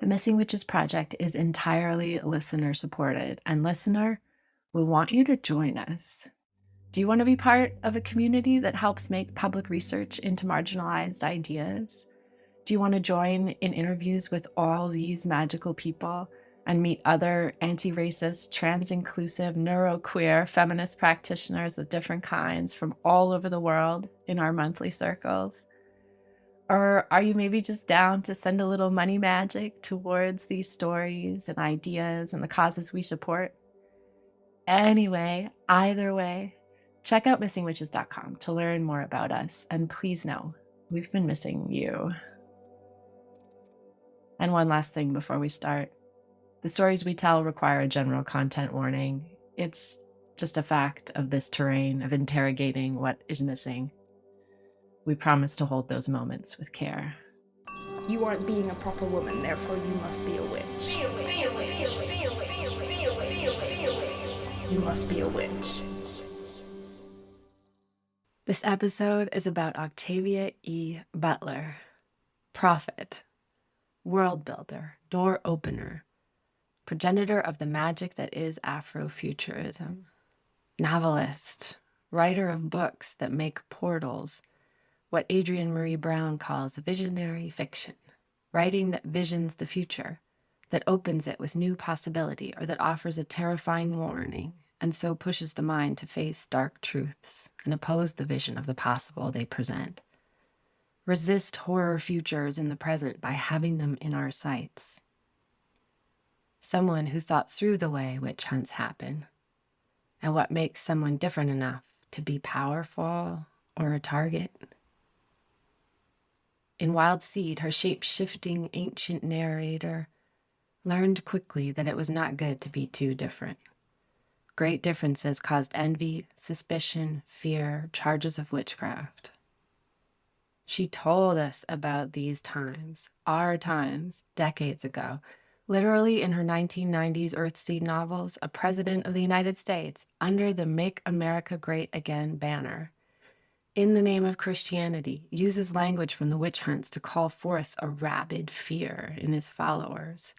The Missing Witches Project is entirely listener supported, and listener, we want you to join us. Do you want to be part of a community that helps make public research into marginalized ideas? Do you want to join in interviews with all these magical people and meet other anti-racist, trans-inclusive, neuroqueer, feminist practitioners of different kinds from all over the world in our monthly circles? Or are you maybe just down to send a little money magic towards these stories and ideas and the causes we support? Anyway, either way, check out missingwitches.com to learn more about us. And please know, we've been missing you. And one last thing before we start. The stories we tell require a general content warning. It's just a fact of this terrain of interrogating what is missing. We promise to hold those moments with care. You aren't being a proper woman, therefore you must be a witch. You must be a witch. This episode is about Octavia E. Butler, prophet, world builder, door opener, progenitor of the magic that is Afrofuturism, novelist, writer of books that make portals, what Adrienne Marie Brown calls visionary fiction, writing that visions the future, that opens it with new possibility, or that offers a terrifying warning, and so pushes the mind to face dark truths and oppose the vision of the possible they present. Resist horror futures in the present by having them in our sights. Someone who thought through the way witch hunts happen, and what makes someone different enough to be powerful or a target. In Wild Seed, her shape-shifting ancient narrator learned quickly that it was not good to be too different. Great differences caused envy, suspicion, fear, charges of witchcraft. She told us about these times, our times, decades ago, literally in her 1990s Earthseed novels, a president of the United States, under the Make America Great Again banner, in the name of Christianity, uses language from the witch hunts to call forth a rabid fear in his followers.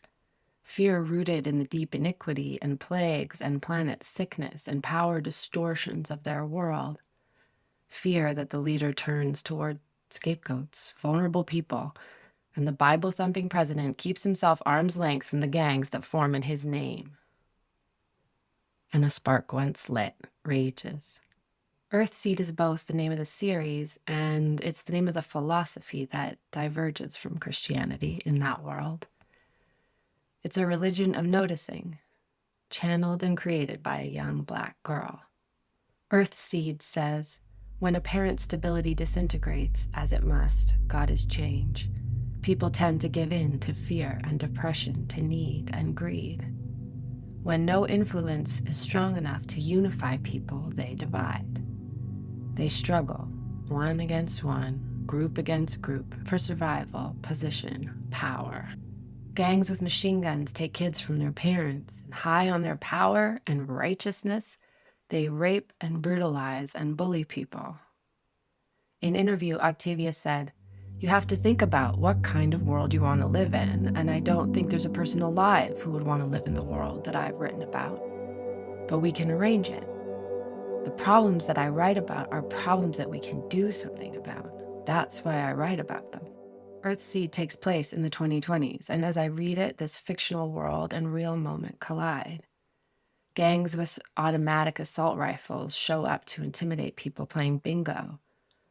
Fear rooted in the deep iniquity and plagues and planet sickness and power distortions of their world. Fear that the leader turns toward scapegoats, vulnerable people, and the Bible-thumping president keeps himself arm's length from the gangs that form in his name. And a spark once lit rages. Earthseed is both the name of the series and it's the name of the philosophy that diverges from Christianity in that world. It's a religion of noticing, channeled and created by a young Black girl. Earthseed says, when apparent stability disintegrates, as it must, God is change. People tend to give in to fear and depression, to need and greed. When no influence is strong enough to unify people, they divide. They struggle, one against one, group against group, for survival, position, power. Gangs with machine guns take kids from their parents, and high on their power and righteousness, they rape and brutalize and bully people. In an interview, Octavia said, "You have to think about what kind of world you want to live in, and I don't think there's a person alive who would want to live in the world that I've written about. But we can arrange it. The problems that I write about are problems that we can do something about. That's why I write about them." Earthseed takes place in the 2020s, and as I read it, this fictional world and real moment collide. Gangs with automatic assault rifles show up to intimidate people playing bingo.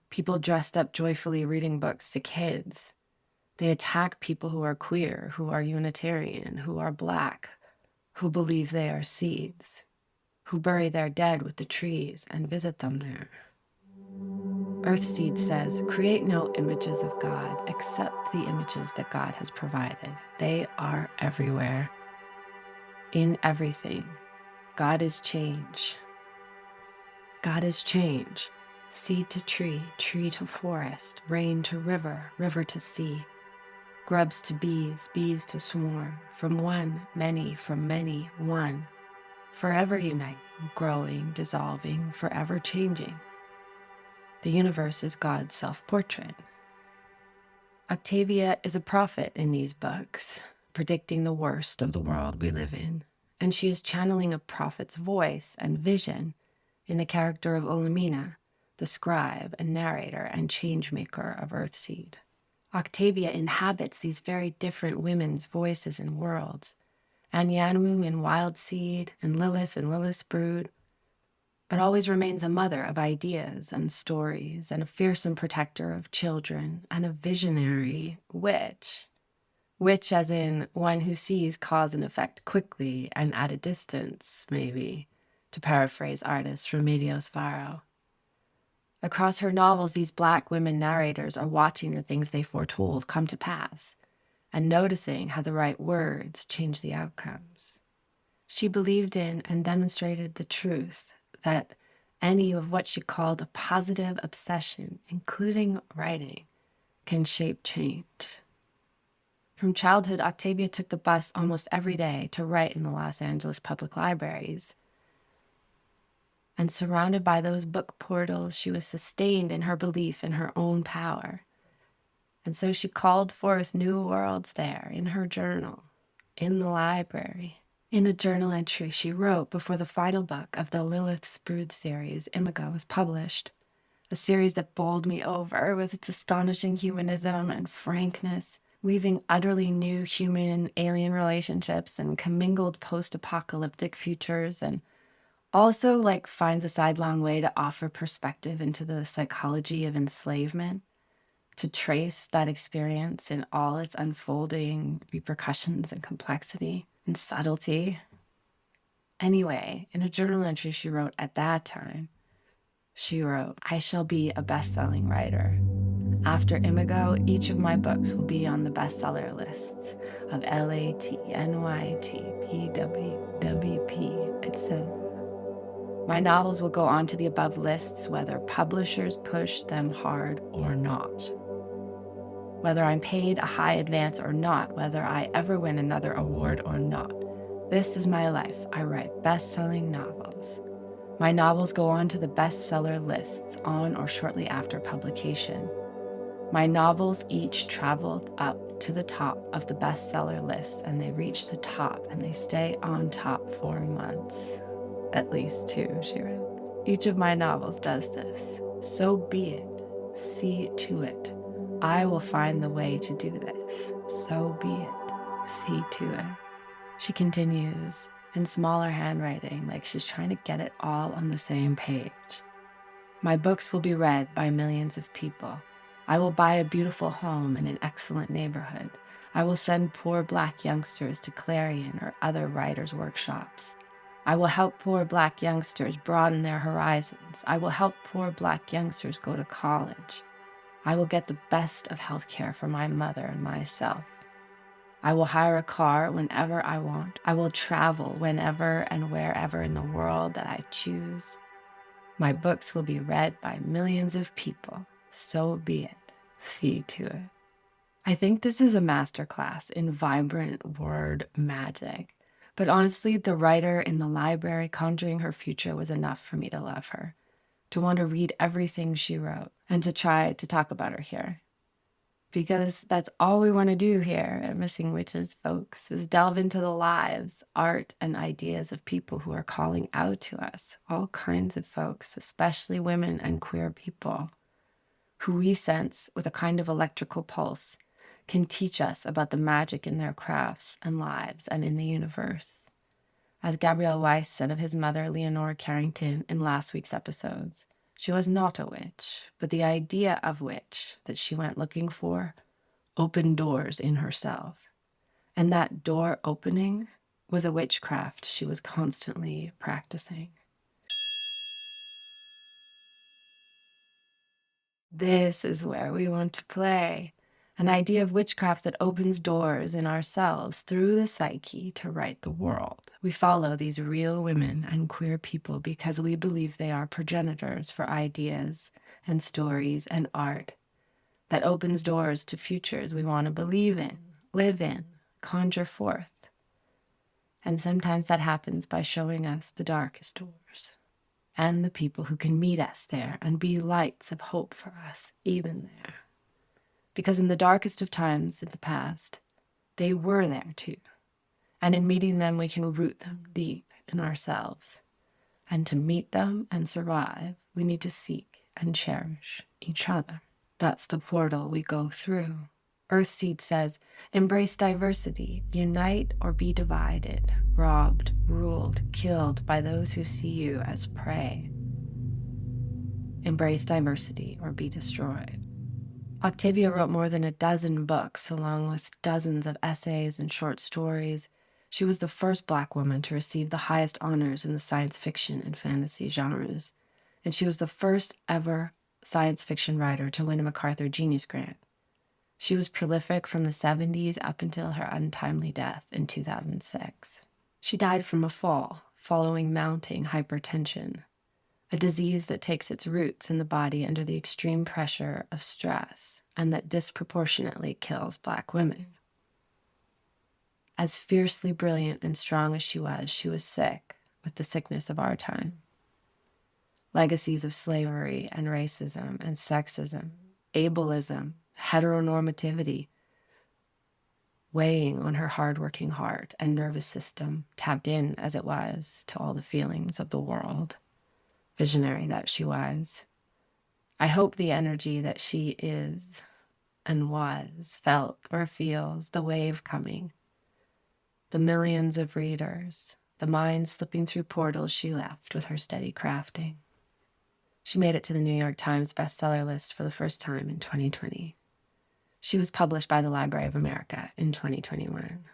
People dressed up joyfully reading books to kids. They attack people who are queer, who are Unitarian, who are Black, who believe they are seeds, who bury their dead with the trees and visit them there. Earthseed says, create no images of God except the images that God has provided. They are everywhere. In everything. God is change. God is change. Seed to tree, tree to forest, rain to river, river to sea. Grubs to bees, bees to swarm. From one, many, from many, one. Forever uniting, growing, dissolving, forever changing. The universe is God's self-portrait. Octavia is a prophet in these books. predicting the worst of the world we live in. And she is channeling a prophet's voice and vision in the character of Olamina, the scribe and narrator and changemaker of Earthseed. Octavia inhabits these very different women's voices and worlds, Anyanwu in Wild Seed and Lilith in Lilith's Brood, but always remains a mother of ideas and stories and a fearsome protector of children and a visionary witch. Witch as in one who sees cause and effect quickly and at a distance, maybe, to paraphrase artists from Medios Varo. Across her novels, these Black women narrators are watching the things they foretold come to pass and noticing how the right words change the outcomes. She believed in and demonstrated the truth that any of what she called a positive obsession, including writing, can shape change. From childhood, Octavia took the bus almost every day to write in the Los Angeles public libraries. And surrounded by those book portals, she was sustained in her belief in her own power. And so she called forth new worlds there in her journal, in the library. In a journal entry she wrote before the final book of the Lilith's Brood series, Imago, was published, a series that bowled me over with its astonishing humanism and frankness, weaving utterly new human-alien relationships and commingled post-apocalyptic futures, and also finds a sidelong way to offer perspective into the psychology of enslavement, to trace that experience in all its unfolding repercussions and complexity and subtlety. Anyway, in a journal entry she wrote at that time, she wrote, "I shall be a best-selling writer. After Imago, each of my books will be on the bestseller lists of LAT, NYT, PWWP, etc. My novels will go on to the above lists whether publishers push them hard or not. Whether I'm paid a high advance or not, whether I ever win another award or not. This is my life. I write best-selling novels. My novels go on to the bestseller lists on or shortly after publication. My novels each traveled up to the top of the bestseller lists, and they reach the top and they stay on top for months. At least 2, she wrote. Each of my novels does this. So be it. See to it. I will find the way to do this. So be it. See to it." She continues in smaller handwriting, like she's trying to get it all on the same page. "My books will be read by millions of people. I will buy a beautiful home in an excellent neighborhood. I will send poor Black youngsters to Clarion or other writers' workshops. I will help poor Black youngsters broaden their horizons. I will help poor Black youngsters go to college. I will get the best of healthcare for my mother and myself. I will hire a car whenever I want. I will travel whenever and wherever in the world that I choose. My books will be read by millions of people. So be it. See to it." I think this is a masterclass in vibrant word magic. But honestly, the writer in the library conjuring her future was enough for me to love her, to want to read everything she wrote, and to try to talk about her here. Because that's all we want to do here at Missing Witches, folks, is delve into the lives, art, and ideas of people who are calling out to us, all kinds of folks, especially women and queer people, who we sense with a kind of electrical pulse can teach us about the magic in their crafts and lives and in the universe. As Gabriel Weiss said of his mother, Leonore Carrington, in last week's episodes, she was not a witch, but the idea of witch that she went looking for opened doors in herself. And that door opening was a witchcraft she was constantly practicing. This is where we want to play. An idea of witchcraft that opens doors in ourselves through the psyche to right the world. We follow these real women and queer people because we believe they are progenitors for ideas and stories and art that opens doors to futures we want to believe in, live in, conjure forth. And sometimes that happens by showing us the darkest doors and the people who can meet us there and be lights of hope for us, even there. Because in the darkest of times in the past, They were there too. And in meeting them, we can root them deep in ourselves. And to meet them and survive, we need to seek and cherish each other. That's the portal we go through. Earthseed says, embrace diversity, unite or be divided, robbed, ruled, killed by those who see you as prey. Embrace diversity or be destroyed. Octavia wrote more than a dozen books, along with dozens of essays and short stories. She was the first Black woman to receive the highest honors in the science fiction and fantasy genres, and she was the first ever science fiction writer to win a MacArthur Genius Grant. She was prolific from the 70s up until her untimely death in 2006. She died from a fall following mounting hypertension, a disease that takes its roots in the body under the extreme pressure of stress and that disproportionately kills Black women. As fiercely brilliant and strong as she was sick with the sickness of our time. Legacies of slavery and racism and sexism, ableism, heteronormativity, weighing on her hardworking heart and nervous system, tapped in as it was to all the feelings of the world. Visionary that she was. I hope the energy that she is and was felt or feels the wave coming, the millions of readers, the minds slipping through portals she left with her steady crafting. She made it to the New York Times bestseller list for the first time in 2020. She was published by the Library of America in 2021.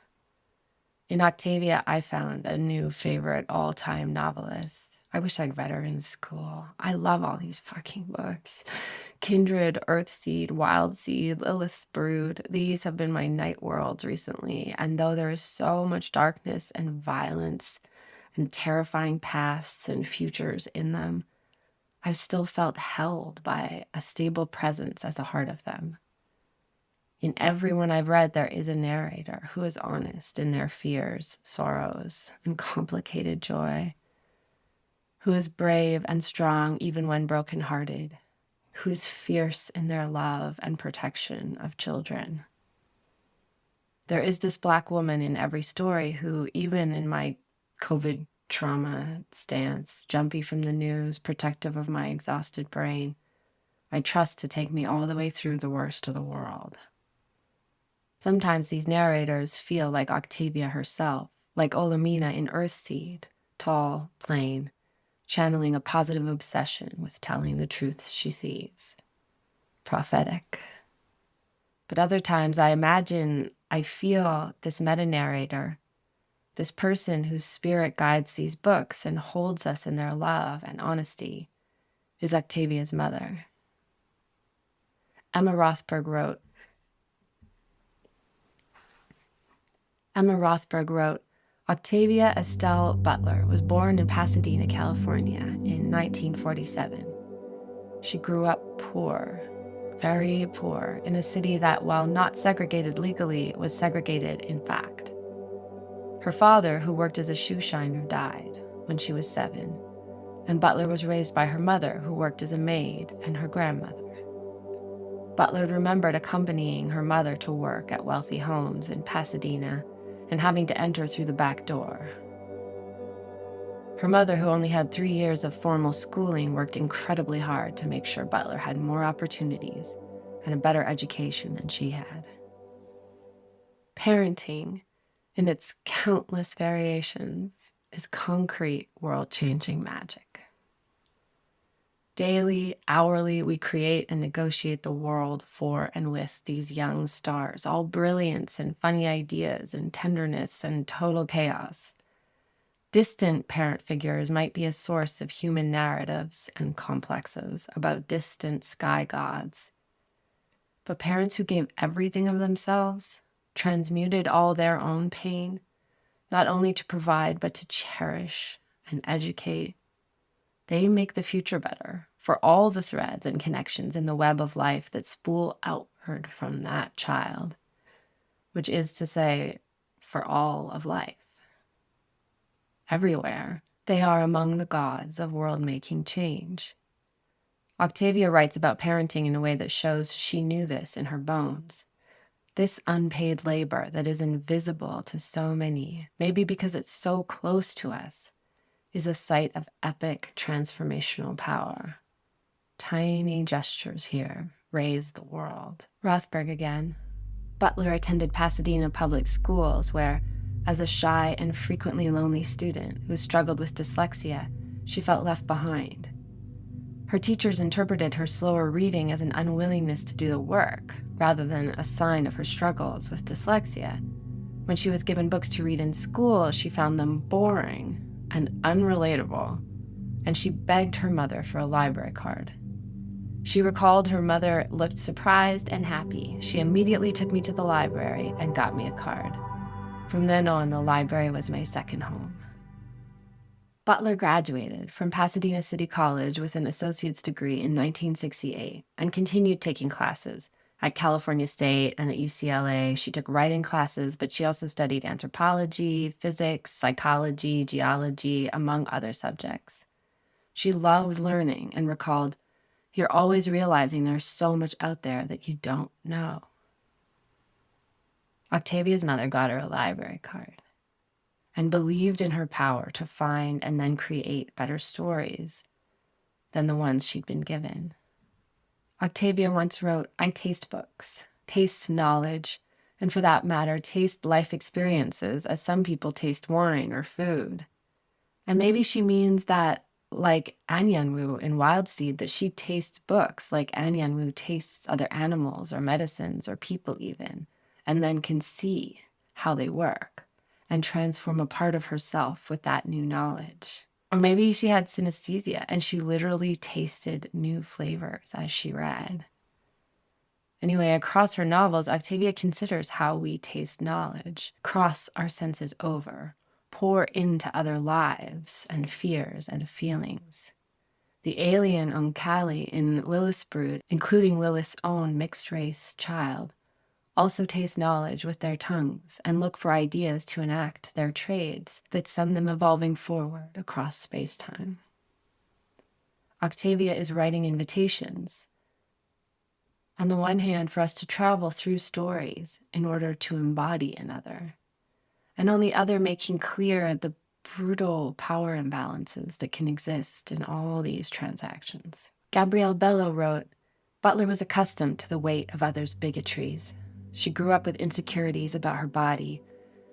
In Octavia, I found a new favorite all-time novelist. I wish I'd read her in school. I love all these fucking books. Kindred, Earthseed, Wildseed, Lilith's Brood. These have been my night worlds recently. And though there is so much darkness and violence and terrifying pasts and futures in them, I've still felt held by a stable presence at the heart of them. In everyone I've read, there is a narrator who is honest in their fears, sorrows, and complicated joy, who is brave and strong even when brokenhearted, who is fierce in their love and protection of children. There is this Black woman in every story who, even in my COVID trauma stance, jumpy from the news, protective of my exhausted brain, I trust to take me all the way through the worst of the world. Sometimes these narrators feel like Octavia herself, like Olamina in Earthseed, tall, plain, channeling a positive obsession with telling the truths she sees. Prophetic. But other times I feel this meta-narrator, this person whose spirit guides these books and holds us in their love and honesty, is Octavia's mother. Emma Rothberg wrote, Octavia Estelle Butler was born in Pasadena, California in 1947. She grew up poor, very poor, in a city that, while not segregated legally, was segregated in fact. Her father, who worked as a shoe shiner, died when she was 7, and Butler was raised by her mother, who worked as a maid, and her grandmother. Butler remembered accompanying her mother to work at wealthy homes in Pasadena and having to enter through the back door. Her mother, who only had 3 years of formal schooling, worked incredibly hard to make sure Butler had more opportunities and a better education than she had. Parenting, in its countless variations, is concrete, world-changing magic. Daily, hourly, we create and negotiate the world for and with these young stars, all brilliance and funny ideas and tenderness and total chaos. Distant parent figures might be a source of human narratives and complexes about distant sky gods. But parents who gave everything of themselves, transmuted all their own pain, not only to provide but to cherish and educate, they make the future better for all the threads and connections in the web of life that spool outward from that child, which is to say, for all of life. Everywhere, they are among the gods of world-making change. Octavia writes about parenting in a way that shows she knew this in her bones. This unpaid labor that is invisible to so many, maybe because it's so close to us, is a site of epic transformational power. Tiny gestures here raise the world. Rothberg again. Butler attended Pasadena public schools where, as a shy and frequently lonely student who struggled with dyslexia, she felt left behind. Her teachers interpreted her slower reading as an unwillingness to do the work, rather than a sign of her struggles with dyslexia. When she was given books to read in school, she found them boring and unrelatable, and she begged her mother for a library card. She recalled her mother looked surprised and happy. She immediately took me to the library and got me a card. From then on, the library was my second home. Butler graduated from Pasadena City College with an associate's degree in 1968 and continued taking classes. At California State and at UCLA, she took writing classes, but she also studied anthropology, physics, psychology, geology, among other subjects. She loved learning and recalled, "You're always realizing there's so much out there that you don't know." Octavia's mother got her a library card and believed in her power to find and then create better stories than the ones she'd been given. Octavia once wrote, "I taste books, taste knowledge, and for that matter, taste life experiences as some people taste wine or food." And maybe she means that, like Anyanwu in Wild Seed, that she tastes books like Anyanwu tastes other animals or medicines or people even, and then can see how they work and transform a part of herself with that new knowledge. Or maybe she had synesthesia and she literally tasted new flavors as she read. Anyway, across her novels, Octavia considers how we taste knowledge, cross our senses over, pour into other lives and fears and feelings. The alien Onkali in Lilith's brood, including Lilith's own mixed-race child, also taste knowledge with their tongues and look for ideas to enact their trades that send them evolving forward across space-time. Octavia is writing invitations, on the one hand, for us to travel through stories in order to embody another, and on the other, making clear the brutal power imbalances that can exist in all these transactions. Gabrielle Bello wrote, "Butler was accustomed to the weight of others' bigotries. She grew up with insecurities about her body,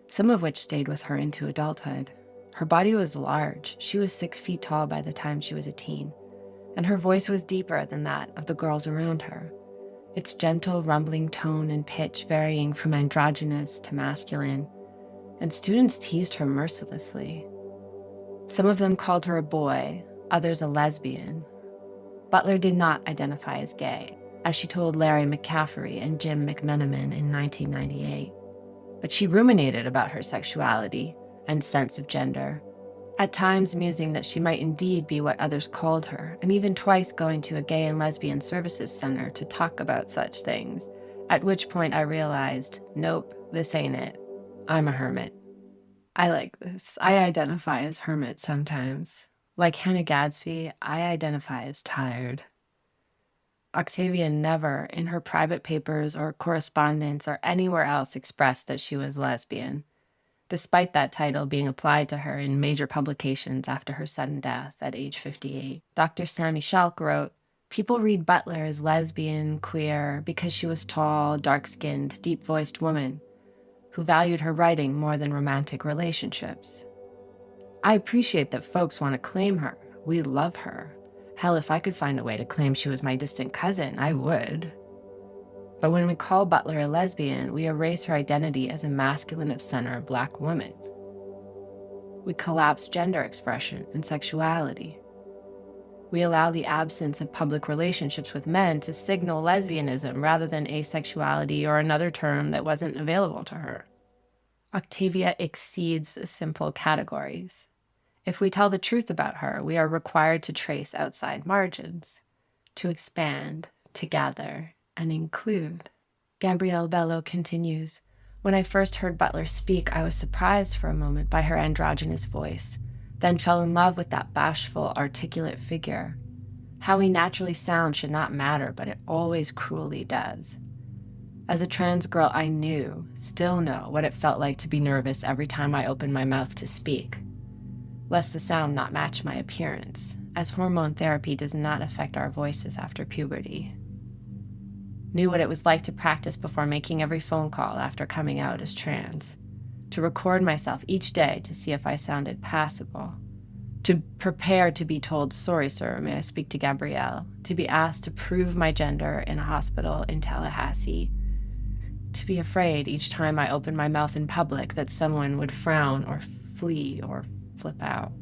some of which stayed with her into adulthood. Her body was large. She was 6 feet tall by the time she was a teen, and her voice was deeper than that of the girls around her, its gentle rumbling tone and pitch varying from androgynous to masculine, and students teased her mercilessly. Some of them called her a boy, others a lesbian. Butler did not identify as gay, as she told Larry McCaffery and Jim McMenamin in 1998. But she ruminated about her sexuality and sense of gender, at times musing that she might indeed be what others called her, and even twice going to a gay and lesbian services center to talk about such things, at which point I realized, nope, this ain't it. I'm a hermit." I like this. I identify as hermit sometimes. Like Hannah Gadsby, I identify as tired. Octavia never, in her private papers or correspondence or anywhere else, expressed that she was lesbian, despite that title being applied to her in major publications after her sudden death at age 58. Dr. Sammy Schalk wrote, "People read Butler as lesbian, queer, because she was tall, dark-skinned, deep-voiced woman who valued her writing more than romantic relationships. I appreciate that folks want to claim her. We love her. Hell, if I could find a way to claim she was my distant cousin, I would. But when we call Butler a lesbian, we erase her identity as a masculine of center Black woman. We collapse gender expression and sexuality. We allow the absence of public relationships with men to signal lesbianism rather than asexuality or another term that wasn't available to her. Octavia exceeds simple categories. If we tell the truth about her, we are required to trace outside margins, to expand, to gather, and include." Gabrielle Bello continues, "When I first heard Butler speak, I was surprised for a moment by her androgynous voice, then fell in love with that bashful, articulate figure. How we naturally sound should not matter, but it always cruelly does. As a trans girl, I still know, what it felt like to be nervous every time I opened my mouth to speak, lest the sound not match my appearance, as hormone therapy does not affect our voices after puberty. Knew what it was like to practice before making every phone call after coming out as trans, to record myself each day to see if I sounded passable, to prepare to be told, "Sorry, sir, may I speak to Gabrielle?" To be asked to prove my gender in a hospital in Tallahassee, to be afraid each time I opened my mouth in public that someone would frown or flee or flip out.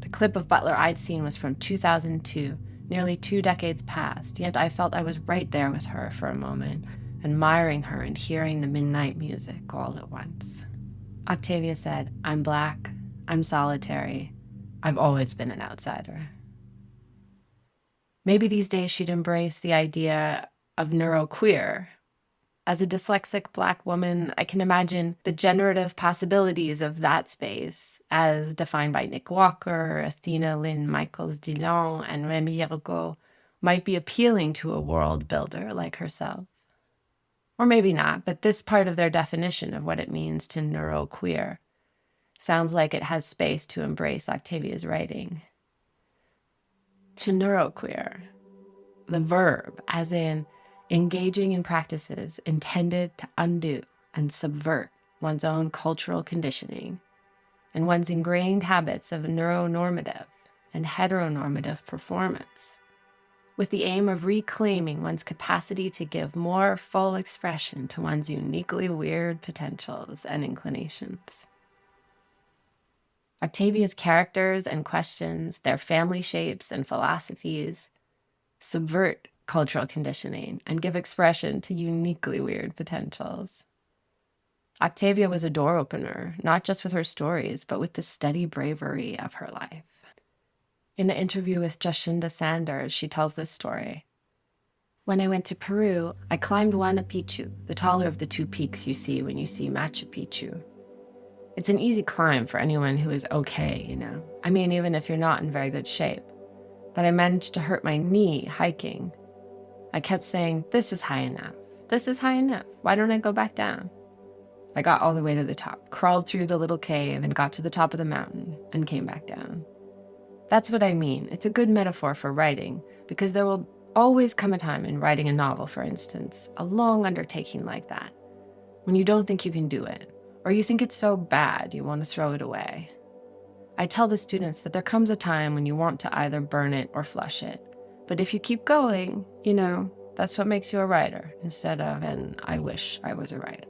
The clip of Butler I'd seen was from 2002, nearly 2 decades past, yet I felt I was right there with her for a moment, admiring her and hearing the midnight music all at once. Octavia said, "I'm Black, I'm solitary, I've always been an outsider." Maybe these days she'd embrace the idea of neuroqueer. As a dyslexic Black woman, I can imagine the generative possibilities of that space, as defined by Nick Walker, Athena Lynn Michaels-Dillon, and Remy Yergo, might be appealing to a world builder like herself. Or maybe not, but this part of their definition of what it means to neuroqueer sounds like it has space to embrace Octavia's writing. To neuroqueer, the verb, as in engaging in practices intended to undo and subvert one's own cultural conditioning and one's ingrained habits of neuronormative and heteronormative performance, with the aim of reclaiming one's capacity to give more full expression to one's uniquely weird potentials and inclinations. Octavia's characters and questions, their family shapes and philosophies, subvert cultural conditioning and give expression to uniquely weird potentials. Octavia was a door opener, not just with her stories, but with the steady bravery of her life. In an interview with Jacinda Sanders, she tells this story. "When I went to Peru, I climbed Huayna Picchu, the taller of the 2 peaks you see when you see Machu Picchu. It's an easy climb for anyone who is okay, I mean, even if you're not in very good shape. But I managed to hurt my knee hiking. I kept saying, 'This is high enough. This is high enough. Why don't I go back down?' I got all the way to the top, crawled through the little cave and got to the top of the mountain and came back down." That's what I mean. It's a good metaphor for writing, because there will always come a time in writing a novel, for instance, a long undertaking like that, when you don't think you can do it, or you think it's so bad you want to throw it away. I tell the students that there comes a time when you want to either burn it or flush it. But if you keep going, that's what makes you a writer, instead of an "I wish I was a writer."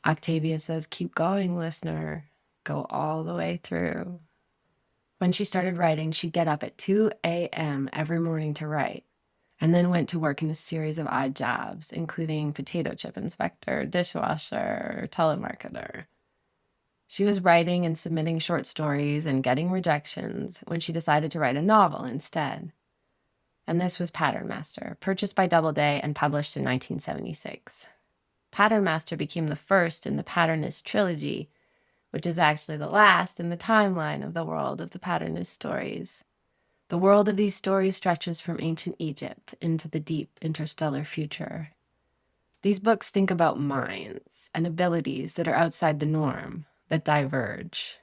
Octavia says, "Keep going, listener. Go all the way through." When she started writing, she'd get up at 2 a.m. every morning to write, and then went to work in a series of odd jobs, including potato chip inspector, dishwasher, telemarketer. She was writing and submitting short stories and getting rejections when she decided to write a novel instead. And this was Pattern Master, purchased by Doubleday and published in 1976. Pattern Master became the first in the Patternist trilogy, which is actually the last in the timeline of the world of the Patternist stories. The world of these stories stretches from ancient Egypt into the deep interstellar future. These books think about minds and abilities that are outside the norm, that diverge.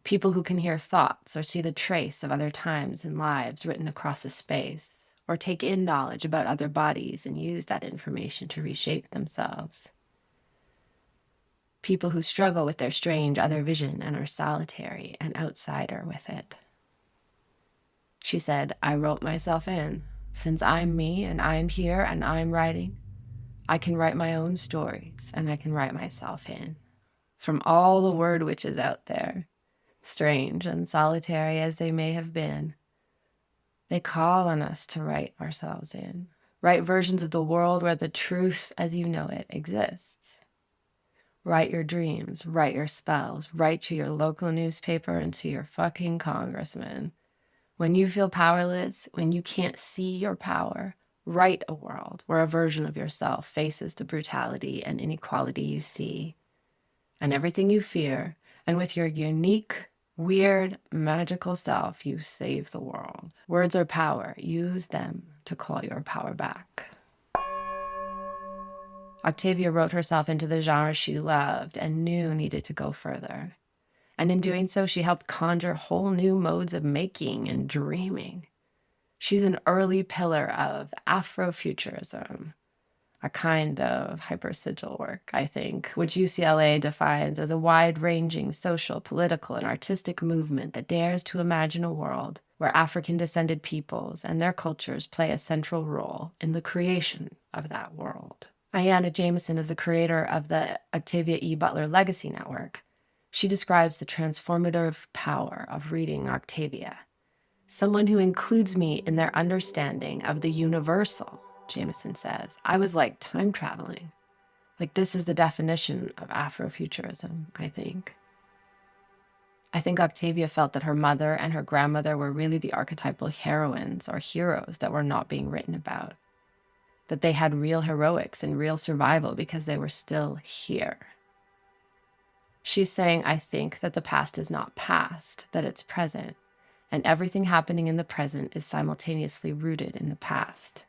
People who can hear thoughts or see the trace of other times and lives written across a space, or take in knowledge about other bodies and use that information to reshape themselves. People who struggle with their strange other vision and are solitary and outsider with it. She said, "I wrote myself in. Since I'm me and I'm here and I'm writing, I can write my own stories and I can write myself in. From all the word witches out there, strange and solitary as they may have been, they call on us to write ourselves in, write versions of the world where the truth as you know it exists. Write your dreams, write your spells, write to your local newspaper and to your fucking congressman. When you feel powerless, when you can't see your power, write a world where a version of yourself faces the brutality and inequality you see and everything you fear, and with your unique, weird, magical self, you save the world. Words are power. Use them to call your power back. Octavia wrote herself into the genre she loved and knew needed to go further. And in doing so, she helped conjure whole new modes of making and dreaming. She's an early pillar of Afrofuturism, a kind of hypersigil work, I think, which UCLA defines as a wide-ranging social, political, and artistic movement that dares to imagine a world where African-descended peoples and their cultures play a central role in the creation of that world. Ayanna Jameson is the creator of the Octavia E. Butler Legacy Network. She describes the transformative power of reading Octavia. Someone who includes me in their understanding of the universal, Jameson says. I was like time traveling. Like, this is the definition of Afrofuturism, I think. I think Octavia felt that her mother and her grandmother were really the archetypal heroines or heroes that were not being written about. That they had real heroics and real survival because they were still here. She's saying, I think that the past is not past, that it's present, and everything happening in the present is simultaneously rooted in the past.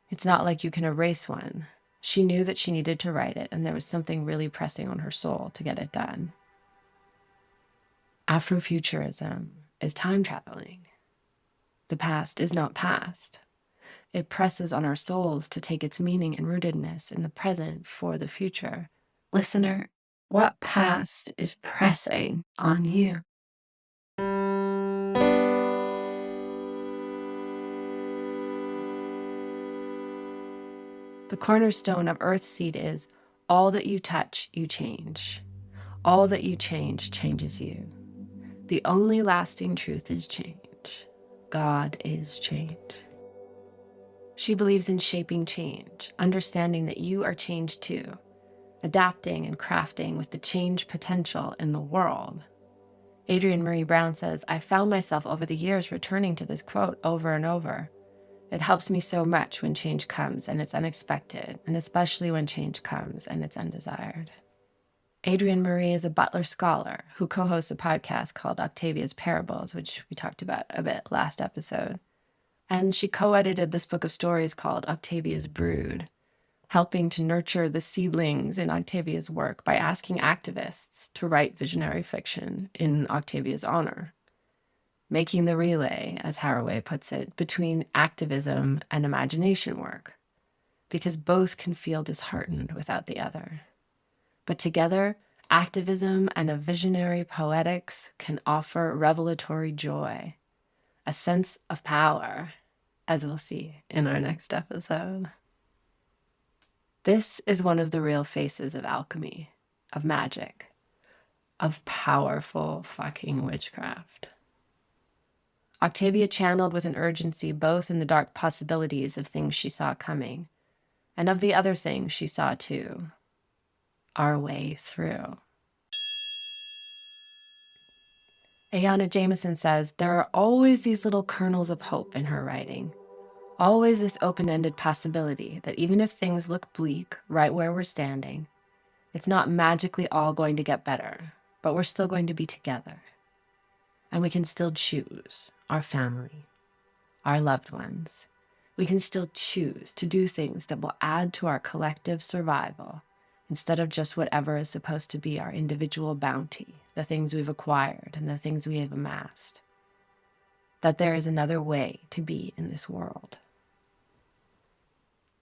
It's not like you can erase one. She knew that she needed to write it, and there was something really pressing on her soul to get it done. Afrofuturism is time traveling. The past is not past. It presses on our souls to take its meaning and rootedness in the present for the future. Listener, what past is pressing on you? The cornerstone of Earthseed is, all that you touch, you change. All that you change changes you. The only lasting truth is change. God is change. She believes in shaping change, understanding that you are change too, adapting and crafting with the change potential in the world. Adrienne Marie Brown says, I found myself over the years returning to this quote over and over. It helps me so much when change comes and it's unexpected, and especially when change comes and it's undesired. Adrienne Marie is a Butler scholar who co-hosts a podcast called Octavia's Parables, which we talked about a bit last episode. And she co-edited this book of stories called Octavia's Brood, helping to nurture the seedlings in Octavia's work by asking activists to write visionary fiction in Octavia's honor, making the relay, as Haraway puts it, between activism and imagination work, because both can feel disheartened without the other. But together, activism and a visionary poetics can offer revelatory joy, a sense of power, as we'll see in our next episode. This is one of the real faces of alchemy, of magic, of powerful fucking witchcraft. Octavia channeled with an urgency both in the dark possibilities of things she saw coming, and of the other things she saw too, our way through. Ayanna Jameson says, there are always these little kernels of hope in her writing. Always this open-ended possibility that even if things look bleak right where we're standing, it's not magically all going to get better, but we're still going to be together. And we can still choose our family, our loved ones. We can still choose to do things that will add to our collective survival instead of just whatever is supposed to be our individual bounty, the things we've acquired and the things we have amassed. That there is another way to be in this world.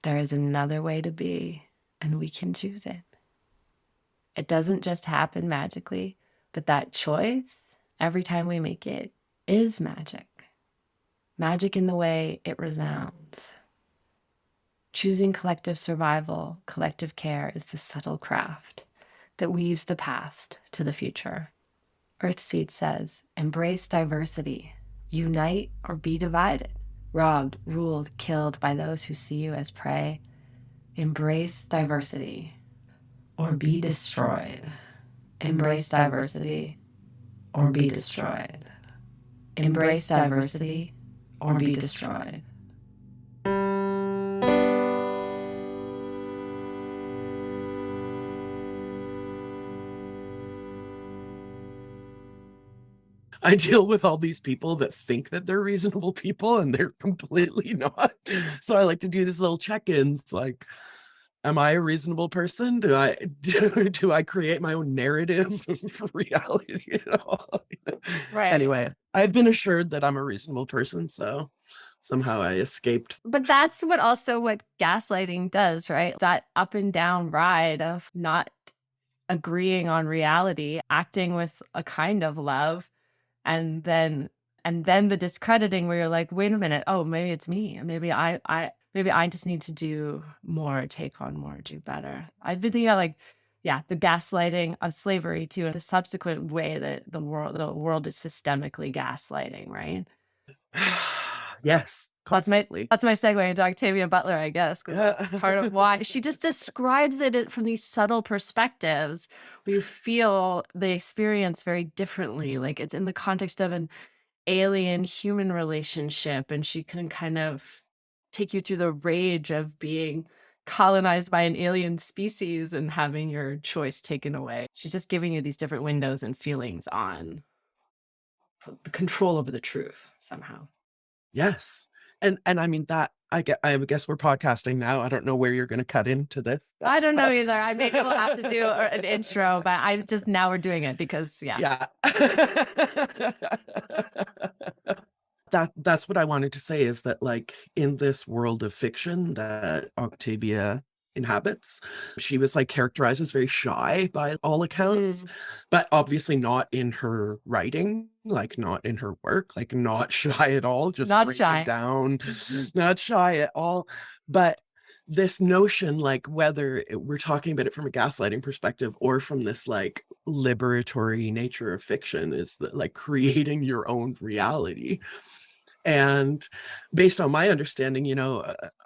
There is another way to be, and we can choose it. It doesn't just happen magically, but that choice, every time we make it, is magic. Magic in the way it resounds. Choosing collective survival, collective care is the subtle craft that weaves the past to the future. Earthseed says, embrace diversity, unite or be divided, robbed, ruled, killed by those who see you as prey. Embrace diversity or be destroyed. Embrace diversity or be destroyed. Embrace diversity or be destroyed. I deal with all these people that think that they're reasonable people and they're completely not. So I like to do these little check-ins, like, am I a reasonable person? Do I create my own narrative of reality? Right. Anyway, I've been assured that I'm a reasonable person, so somehow I escaped. But that's what gaslighting does, right? That up and down ride of not agreeing on reality, acting with a kind of love, and then the discrediting where you're like, wait a minute, oh, maybe it's me. Maybe I just need to do more, take on more, do better. I've been thinking about like, yeah, the gaslighting of slavery too, and the subsequent way that the world is systemically gaslighting, right? Yes, constantly. That's my segue into Octavia Butler, I guess, because that's part of why she just describes it from these subtle perspectives where you feel the experience very differently. Like it's in the context of an alien human relationship, and she can kind of take you through the rage of being colonized by an alien species and having your choice taken away. She's just giving you these different windows and feelings on the control over the truth somehow. Yes. And I mean that I guess we're podcasting now. I don't know where you're going to cut into this. I don't know either. I maybe we'll have to do an intro, but I just now we're doing it because Yeah. That's what I wanted to say, is that like in this world of fiction that Octavia inhabits, she was like characterized as very shy by all accounts, but obviously not in her writing, like not in her work, like not shy at all, just Not breaking shy. down, not shy at all. But this notion, like whether we're talking about it from a gaslighting perspective or from this like liberatory nature of fiction, is that like creating your own reality. And based on my understanding,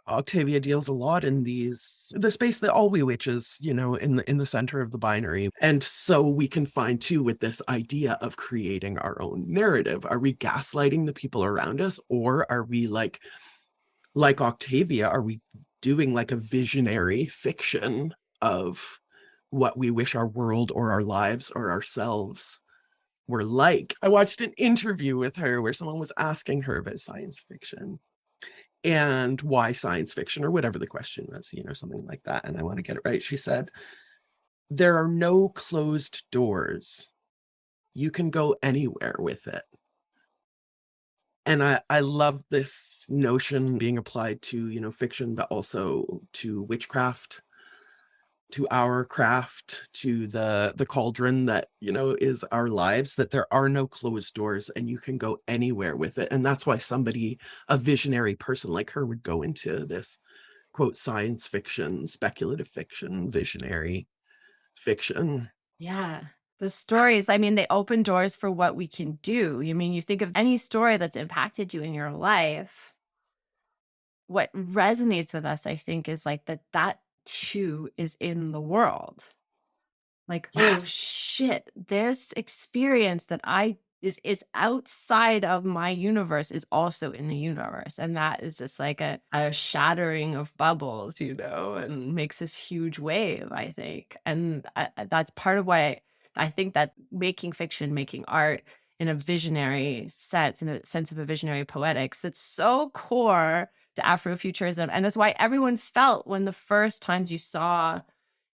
Octavia deals a lot in the space that all we witches, in the center of the binary. And so we can find too with this idea of creating our own narrative. Are we gaslighting the people around us, or are we like Octavia, are we doing like a visionary fiction of what we wish our world or our lives or ourselves were like? I watched an interview with her where someone was asking her about science fiction and why science fiction, or whatever the question was, something like that. And I want to get it right. She said, there are no closed doors. You can go anywhere with it. And I love this notion being applied to, fiction, but also to witchcraft, to our craft, to the cauldron that is our lives, that there are no closed doors and you can go anywhere with it. And that's why a visionary person like her, would go into this quote science fiction, speculative fiction, visionary fiction. Yeah. The stories, I mean, they open doors for what we can do. You think of any story that's impacted you in your life. What resonates with us, I think, is like that too is in the world. Like, Yes. oh shit, this experience that is outside of my universe is also in the universe. And that is just like a shattering of bubbles, and makes this huge wave, I think. And that's part of why I think that making fiction, making art in a visionary sense, in a sense of a visionary poetics, that's so core to Afrofuturism. And that's why everyone felt when the first times you saw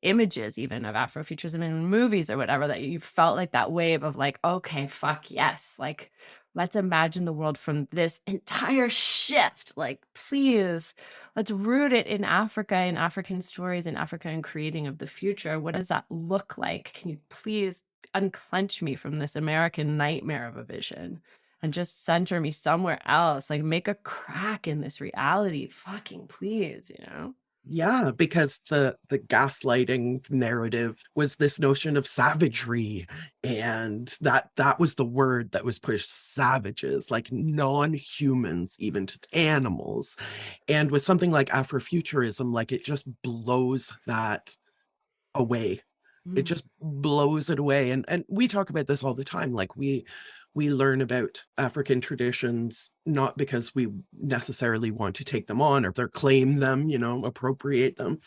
images even of Afrofuturism in movies or whatever, that you felt like that wave of like, okay, fuck yes, like let's imagine the world from this entire shift. Like, please, let's root it in Africa, in African stories, in Africa, and creating of the future. What does that look like? Can you please unclench me from this American nightmare of a vision and just center me somewhere else? Like, make a crack in this reality, fucking please, Yeah, because the gaslighting narrative was this notion of savagery, and that was the word that was pushed: savages, like non-humans, even to animals. And with something like Afrofuturism, like it just blows that away. It just blows it away. And we talk about this all the time. Like we learn about African traditions, not because we necessarily want to take them on or claim them, appropriate them,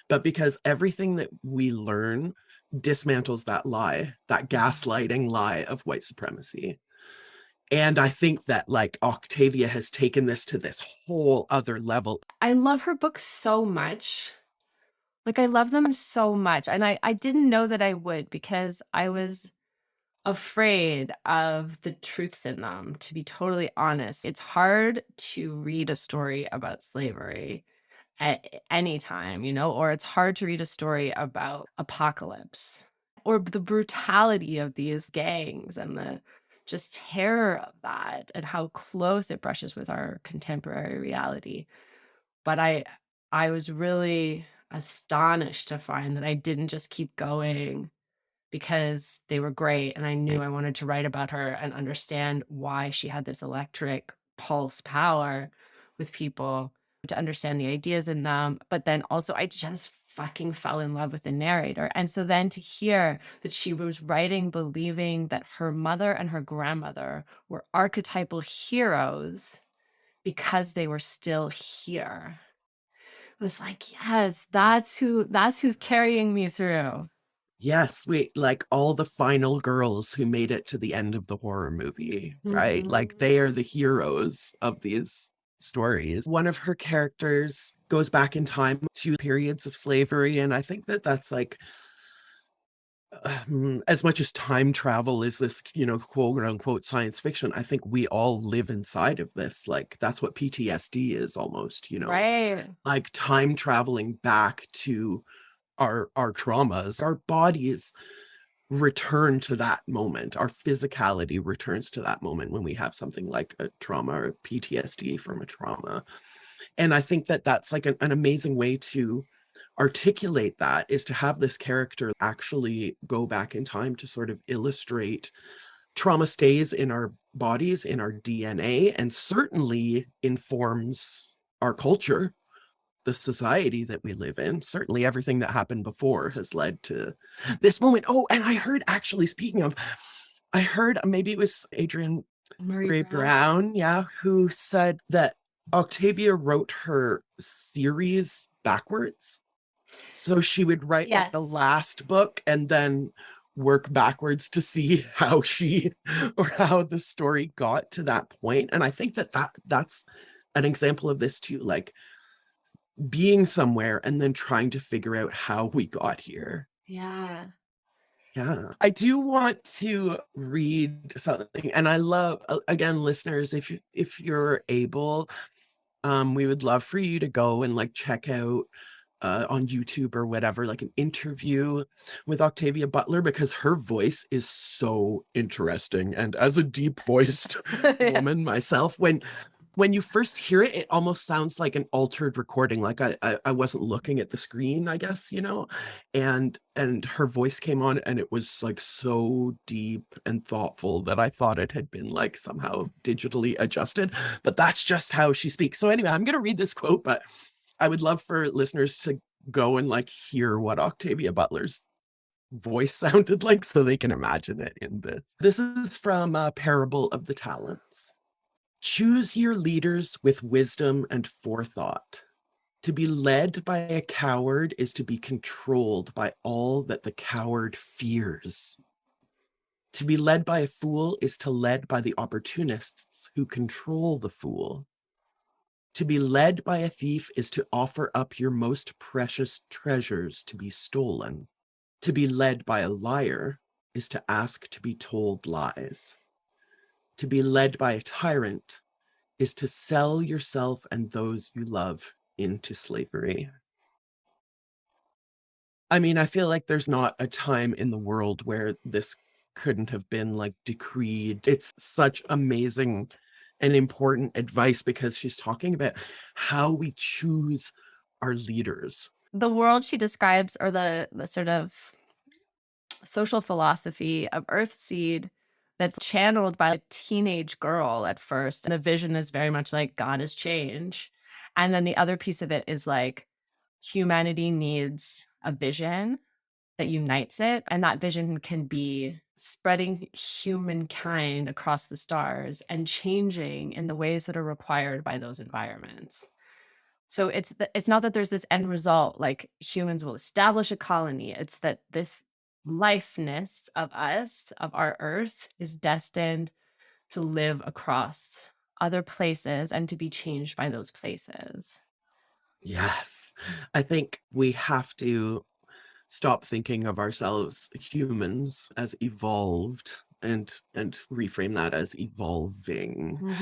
but because everything that we learn dismantles that lie, that gaslighting lie of white supremacy. And I think that like Octavia has taken this to this whole other level. I love her books so much. Like, I love them so much. And I didn't know that I would, because I was afraid of the truths in them, to be totally honest. It's hard to read a story about slavery at any time, you know, or it's hard to read a story about apocalypse or the brutality of these gangs and the just terror of that and how close it brushes with our contemporary reality. But I was really astonished to find that I didn't just keep going because they were great and I knew I wanted to write about her and understand why she had this electric pulse power with people, to understand the ideas in them. But then also I just fucking fell in love with the narrator. And so then to hear that she was writing believing that her mother and her grandmother were archetypal heroes because they were still here, it was like, yes, that's who's carrying me through. Yes, we like all the final girls who made it to the end of the horror movie, right? Like they are the heroes of these stories. One of her characters goes back in time to periods of slavery, and I think that that's like as much as time travel is this, you know, quote unquote science fiction, I think we all live inside of this. Like that's what PTSD is almost, you know, Right. like time traveling back to our traumas. Our bodies return to that moment. Our physicality returns to that moment when we have something like a trauma or PTSD from a trauma. And I think that that's like an amazing way to articulate that, is to have this character actually go back in time to sort of illustrate trauma stays in our bodies, in our DNA, and certainly informs our culture, the society that we live in. Certainly everything that happened before has led to this moment. Oh, and I heard, actually, speaking of, I heard maybe it was Adrienne Marie Ray Brown. Brown, yeah, who said that Octavia wrote her series backwards. So she would write like the Yes. last book and then work backwards to see how she or how the story got to that point. And I think that that's an example of this too, like being somewhere and then trying to figure out how we got here. Yeah. Yeah. I do want to read something, and I love, again, listeners, if you're able, we would love for you to go and like check out on YouTube or whatever, like an interview with Octavia Butler, because her voice is so interesting. And as a deep voiced Yeah. woman myself, when you first hear it, it almost sounds like an altered recording. Like I wasn't looking at the screen, I guess, you know, and her voice came on and it was like so deep and thoughtful that I thought it had been like somehow digitally adjusted, but that's just how she speaks. So anyway, I'm going to read this quote, but I would love for listeners to go and like hear what Octavia Butler's voice sounded like so they can imagine it in this. This is from Parable of the Talents. Choose your leaders with wisdom and forethought. To be led by a coward is to be controlled by all that the coward fears. To be led by a fool is to lead by the opportunists who control the fool. To be led by a thief is to offer up your most precious treasures to be stolen. To be led by a liar is to ask to be told lies. To be led by a tyrant is to sell yourself and those you love into slavery. I mean, I feel like there's not a time in the world where this couldn't have been like decreed. It's such amazing and important advice because she's talking about how we choose our leaders. The world she describes, or the sort of social philosophy of Earthseed, that's channeled by a teenage girl at first. And the vision is very much like God is change. And then the other piece of it is like humanity needs a vision that unites it. And that vision can be spreading humankind across the stars and changing in the ways that are required by those environments. So it's not that there's this end result, like humans will establish a colony. It's that this lifeness of us, of our earth, is destined to live across other places and to be changed by those places. Yes. I think we have to stop thinking of ourselves humans as evolved and reframe that as evolving.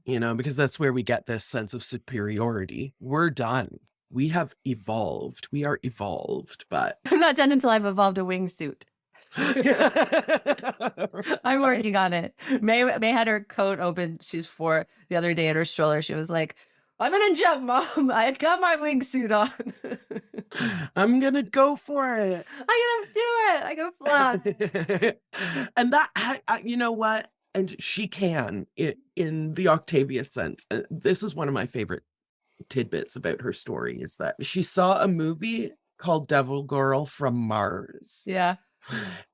You know, because that's where we get this sense of superiority. We're done. We have evolved. We are evolved, but I'm not done until I've evolved a wingsuit. I'm working on it. May had her coat open. She's 4 the other day at her stroller. She was like, "I'm gonna jump, Mom. I got my wingsuit on. I'm gonna go for it. I'm gonna do it. I go fly." And that, you know what? And she can in the Octavia sense. This is one of my favorite tidbits about her story is that she saw a movie called Devil Girl from Mars. Yeah.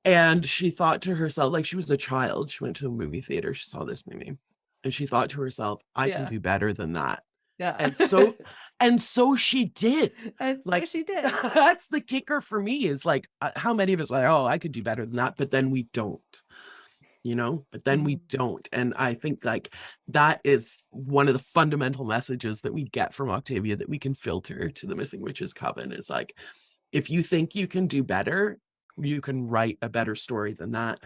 And she thought to herself, like she was a child, she went to a movie theater, she saw this movie, and she thought to herself, I can Yeah. do better than that. Yeah. And so she did. And Like, so she did. That's the kicker for me is like, how many of us like, oh, I could do better than that, but then we don't. You know, but then we don't. And I think like that is one of the fundamental messages that we get from Octavia that we can filter to the Missing Witches Coven is like, if you think you can do better, you can write a better story than that.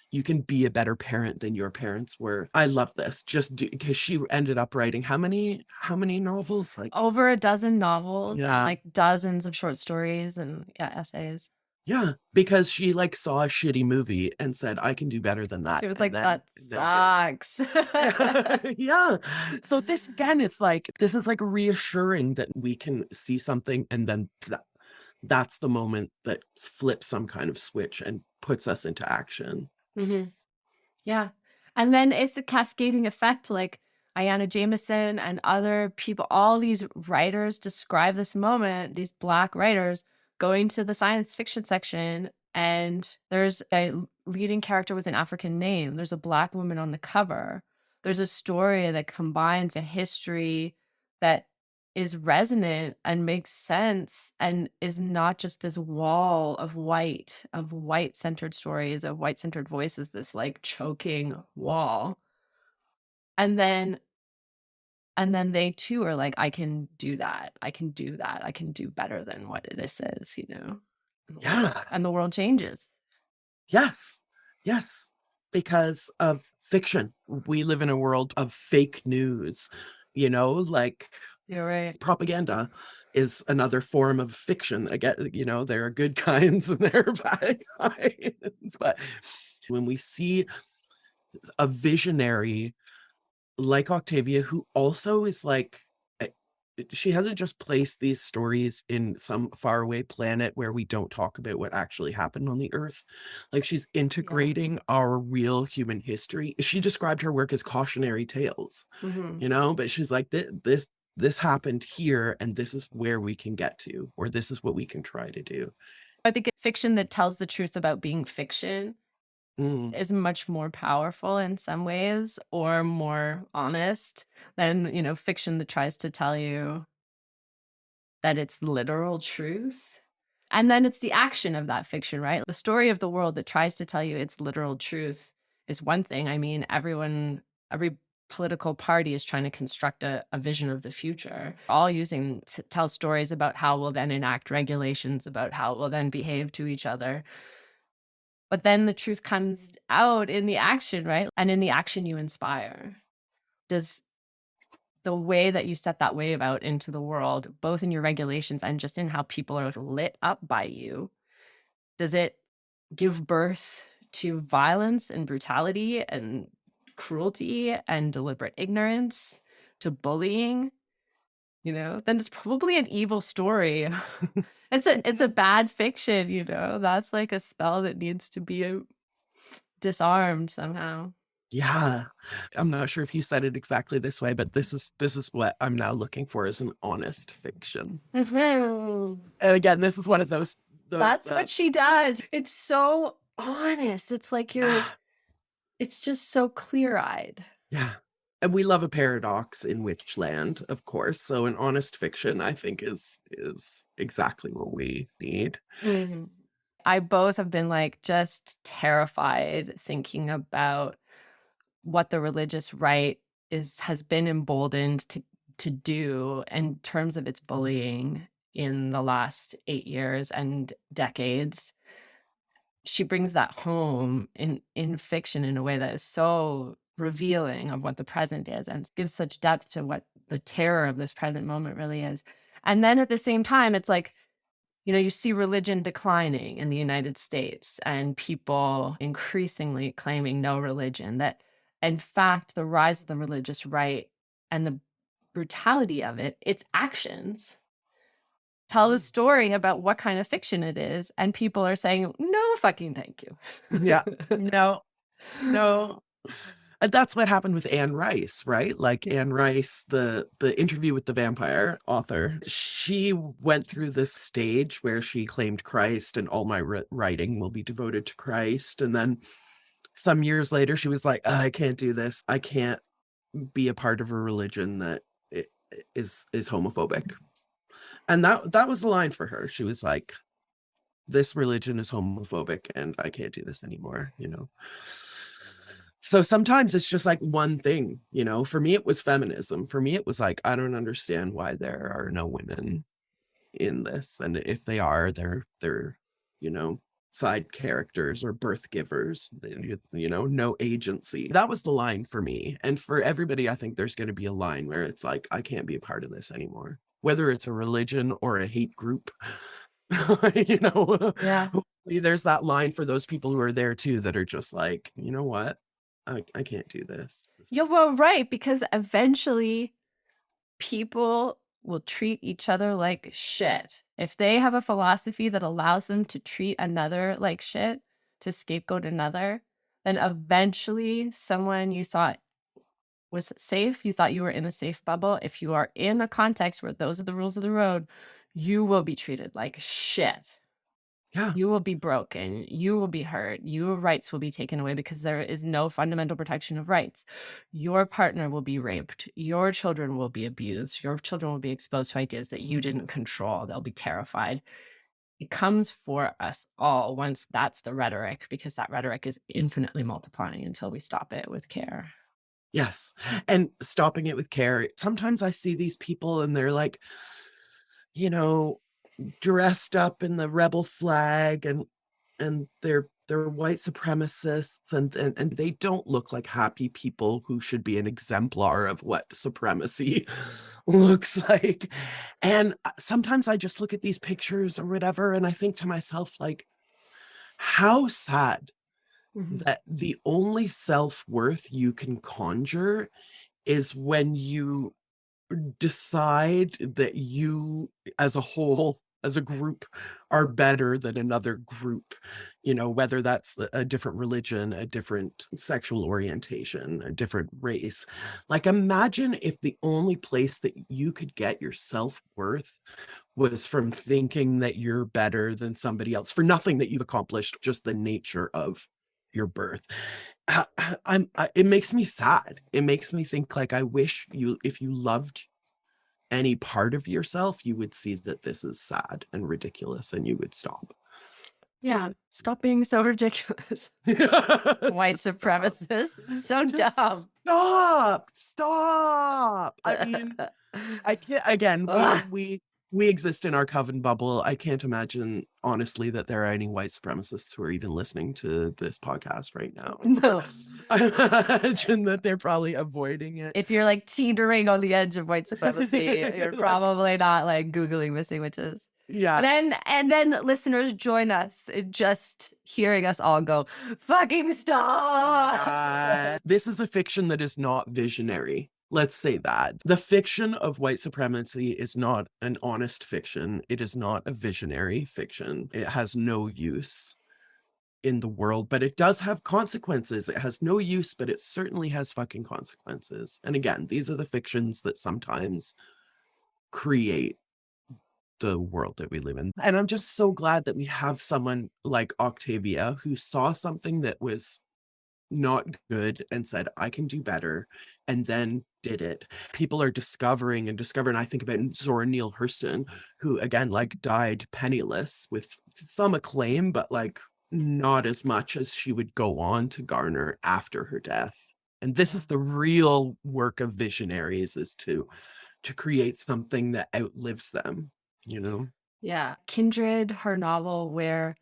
You can be a better parent than your parents were. I love this just because she ended up writing how many novels? Like over a dozen novels, Yeah. like dozens of short stories and essays. Yeah, because she like saw a shitty movie and said, I can do better than that. She was And like, then- that sucks. Yeah. So this again, it's like, this is like reassuring that we can see something and then that's the moment that flips some kind of switch and puts us into action. Yeah. And then it's a cascading effect. Like Ayanna Jameson and other people, all these writers describe this moment, these Black writers going to the science fiction section, and there's a leading character with an African name. There's a Black woman on the cover. There's a story that combines a history that is resonant and makes sense and is not just this wall of white centered stories, of white centered voices, this like choking wall. And then they too are like, I can do that. I can do that. I can do better than what this is, you know? Yeah. And the world changes. Yes. Yes. Because of fiction. We live in a world of fake news, you know, like You're right. propaganda is another form of fiction. Again, you know, there are good kinds and there are bad kinds. But when we see a visionary like Octavia, who also is like, she hasn't just placed these stories in some faraway planet where we don't talk about what actually happened on the earth. Like she's integrating our real human history. She described her work as cautionary tales, you know, but she's like, this happened here and this is where we can get to, or this is what we can try to do. I think fiction that tells the truth about being fiction is much more powerful in some ways, or more honest than, you know, fiction that tries to tell you that it's literal truth. And then it's the action of that fiction, right? The story of the world that tries to tell you it's literal truth is one thing. I mean, every political party is trying to construct a vision of the future, all using to tell stories about how we'll then enact regulations, about how we'll then behave to each other. But then the truth comes out in the action, right? And in the action you inspire. Does the way that you set that wave out into the world, both in your regulations and just in how people are lit up by you, does it give birth to violence and brutality and cruelty and deliberate ignorance, to bullying? You know, then it's probably an evil story. It's a bad fiction, you know. That's like a spell that needs to be disarmed somehow. Yeah. I'm not sure if you said it exactly this way, but this is what I'm now looking for as an honest fiction. And again, this is one of those That's what she does. It's so honest. It's like it's just so clear-eyed. Yeah. And we love a paradox in Witchland, of course. So an honest fiction, I think, is exactly what we need. I both have been like just terrified thinking about what the religious right has been emboldened to do in terms of its bullying in the last 8 years and decades. She brings that home in fiction in a way that is so revealing of what the present is and gives such depth to what the terror of this present moment really is. And then at the same time, it's like, you see religion declining in the United States and people increasingly claiming no religion, that in fact, the rise of the religious right and the brutality of it, its actions tell a story about what kind of fiction it is. And people are saying, no fucking thank you. Yeah. No. And that's what happened with Anne Rice, right? Like Anne Rice, the interview with the vampire author, she went through this stage where she claimed Christ and all my writing will be devoted to Christ. And then some years later, she was like, I can't do this. I can't be a part of a religion that is homophobic. And that was the line for her. She was like, this religion is homophobic and I can't do this anymore, So sometimes it's just like one thing, for me, it was feminism. For me, it was like, I don't understand why there are no women in this. And if they are, they're, side characters or birth givers, no agency. That was the line for me. And for everybody, I think there's going to be a line where it's like, I can't be a part of this anymore, whether it's a religion or a hate group. Yeah. Hopefully there's that line for those people who are there too, that are just like, you know what? I can't do this. Yeah, well, right, because eventually people will treat each other like shit. If they have a philosophy that allows them to treat another like shit, to scapegoat another, then eventually someone you thought was safe, you thought you were in a safe bubble, if you are in a context where those are the rules of the road, you will be treated like shit. Yeah. You will be broken. You will be hurt. Your rights will be taken away because there is no fundamental protection of rights. Your partner will be raped. Your children will be abused. Your children will be exposed to ideas that you didn't control. They'll be terrified. It comes for us all once that's the rhetoric, because that rhetoric is infinitely multiplying until we stop it with care. Yes. And stopping it with care. Sometimes I see these people and they're like, dressed up in the rebel flag and they're white supremacists and they don't look like happy people who should be an exemplar of what supremacy looks like. And sometimes I just look at these pictures or whatever and I think to myself, like, how sad that the only self-worth you can conjure is when you decide that you as a whole, as a group, are better than another group, whether that's a different religion, a different sexual orientation, a different race. Like, imagine if the only place that you could get your self-worth was from thinking that you're better than somebody else for nothing that you've accomplished, just the nature of your birth. It makes me sad. It makes me think, like, I wish if you loved any part of yourself, you would see that this is sad and ridiculous and you would stop. Yeah, stop being so ridiculous. White supremacists, so dumb. Stop. I mean, I can't, again, we exist in our coven bubble. I can't imagine, honestly, that there are any white supremacists who are even listening to this podcast right now. No. I imagine that they're probably avoiding it. If you're like teetering on the edge of white supremacy, you're probably not like Googling missing witches. Yeah. And then listeners join us in just hearing us all go, fucking stop. This is a fiction that is not visionary. Let's say that. The fiction of white supremacy is not an honest fiction. It is not a visionary fiction. It has no use in the world, but it does have consequences. It has no use, but it certainly has fucking consequences. And again, these are the fictions that sometimes create the world that we live in. And I'm just so glad that we have someone like Octavia who saw something that was not good and said, I can do better, and then did it. People are discovering. I think about Zora Neale Hurston, who again, like, died penniless with some acclaim, but like not as much as she would go on to garner after her death. And this is the real work of visionaries, is to create something that outlives them, you know? Yeah. Kindred, her novel where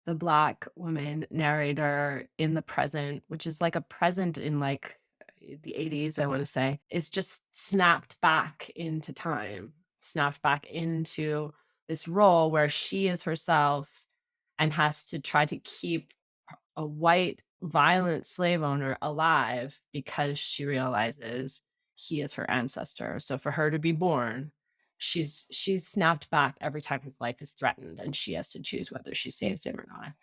the Black woman narrator in the present, which is like a present in like the 80s, I want to say, is just snapped back into time, snapped back into this role where she is herself and has to try to keep a white violent slave owner alive because she realizes he is her ancestor. So for her to be born, she's snapped back every time his life is threatened, and she has to choose whether she saves him or not.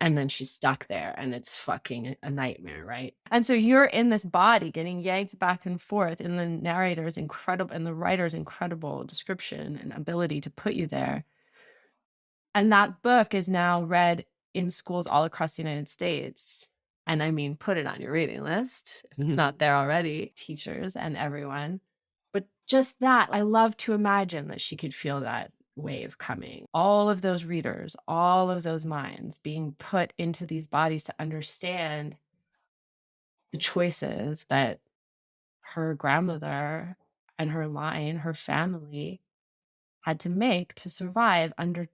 And then she's stuck there, and it's fucking a nightmare, right? And so you're in this body getting yanked back and forth, and the narrator's incredible and the writer's incredible description and ability to put you there. And that book is now read in schools all across the United States. And I mean, put it on your reading list. If it's not there already, teachers and everyone. But just that, I love to imagine that she could feel that wave coming. All of those readers, all of those minds being put into these bodies to understand the choices that her grandmother and her line, her family had to make to survive under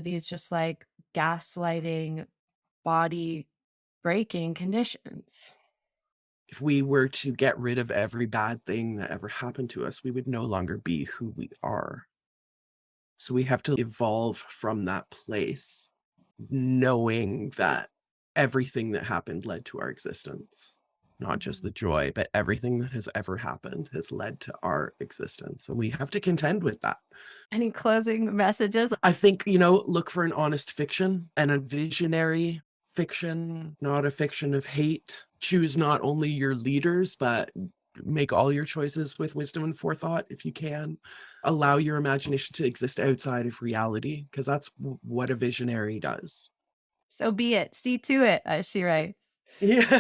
these just like gaslighting, body breaking conditions. If we were to get rid of every bad thing that ever happened to us, we would no longer be who we are. So we have to evolve from that place, knowing that everything that happened led to our existence. Not just the joy, but everything that has ever happened has led to our existence. And we have to contend with that. Any closing messages? I think, you know, look for an honest fiction and a visionary fiction, not a fiction of hate. Choose not only your leaders, but make all your choices with wisdom and forethought if you can. Allow your imagination to exist outside of reality, because that's what a visionary does. So be it. See to it, as she writes. Yeah. So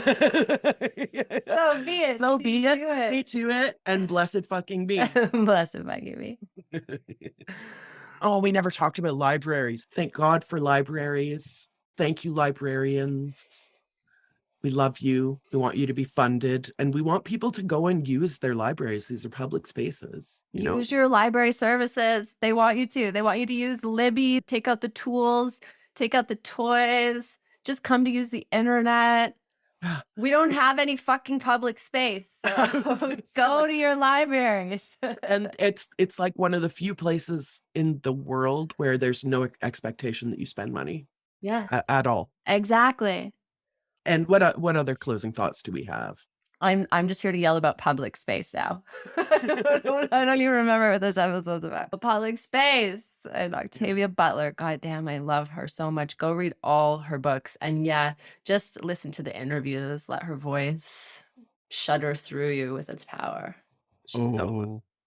be it. So See be to it. See to it, and blessed fucking be. Blessed fucking be. Oh, we never talked about libraries. Thank God for libraries. Thank you, librarians. We love you. We want you to be funded. And we want people to go and use their libraries. These are public spaces. Use your library services. They want you to. They want you to use Libby, take out the tools, take out the toys, just come to use the internet. We don't have any fucking public space. So go to your libraries. And it's like one of the few places in the world where there's no expectation that you spend money. Yes. At all. Exactly. And what other closing thoughts do we have? I'm just here to yell about public space now. I don't even remember what this episode's about. But public space and Octavia Butler. God damn, I love her so much. Go read all her books. And yeah, just listen to the interviews. Let her voice shudder through you with its power. She's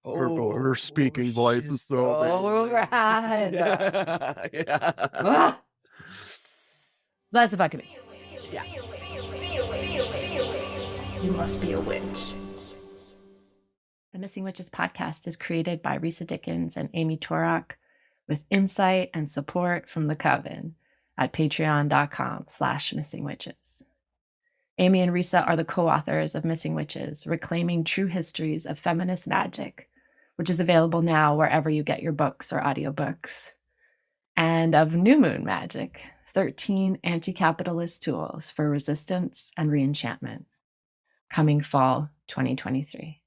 Her speaking voice is so rad. Yeah. That's the fucking me. Yeah. You must be a witch. The Missing Witches podcast is created by Risa Dickens and Amy Torak with insight and support from the Coven at patreon.com/missingwitches. Amy and Risa are the co-authors of Missing Witches, Reclaiming True Histories of Feminist Magic, which is available now wherever you get your books or audiobooks, and of New Moon Magic, 13 anti-capitalist tools for resistance and re-enchantment, coming fall 2023.